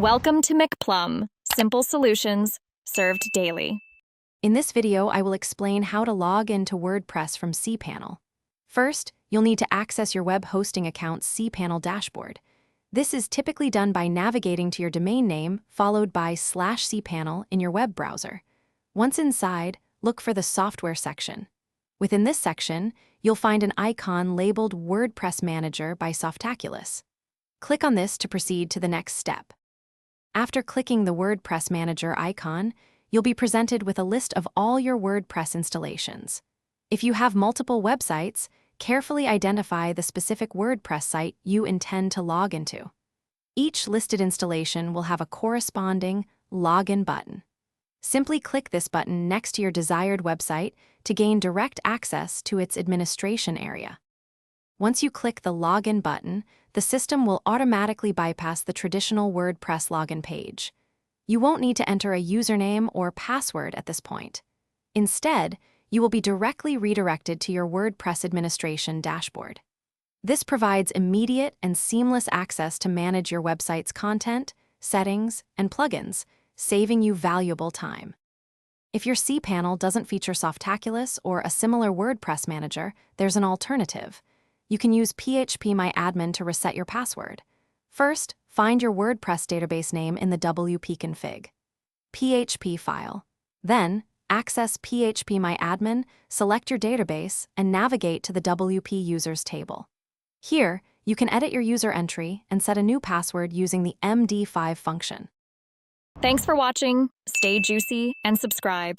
Welcome to McPlum, simple solutions served daily. In this video, I will explain how to log into WordPress from CPanel. First, you'll need to access your web hosting account's CPanel dashboard. This is typically done by navigating to your domain name followed by /cpanel in your web browser. Once inside, look for the Software section. Within this section, you'll find an icon labeled WordPress Manager by Softaculous. Click on this to proceed to the next step. After clicking the WordPress Manager icon, you'll be presented with a list of all your WordPress installations. If you have multiple websites, carefully identify the specific WordPress site you intend to log into. Each listed installation will have a corresponding login button. Simply click this button next to your desired website to gain direct access to its administration area. Once you click the Login button, the system will automatically bypass the traditional WordPress login page. You won't need to enter a username or password at this point. Instead, you will be directly redirected to your WordPress administration dashboard. This provides immediate and seamless access to manage your website's content, settings, and plugins, saving you valuable time. If your CPanel doesn't feature Softaculous or a similar WordPress manager, there's an alternative. You can use phpMyAdmin to reset your password. First, find your WordPress database name in the wp-config PHP file. Then, access phpMyAdmin, select your database, and navigate to the WP users table. Here, you can edit your user entry and set a new password using the MD5 function. Thanks for watching. Stay juicy and subscribe.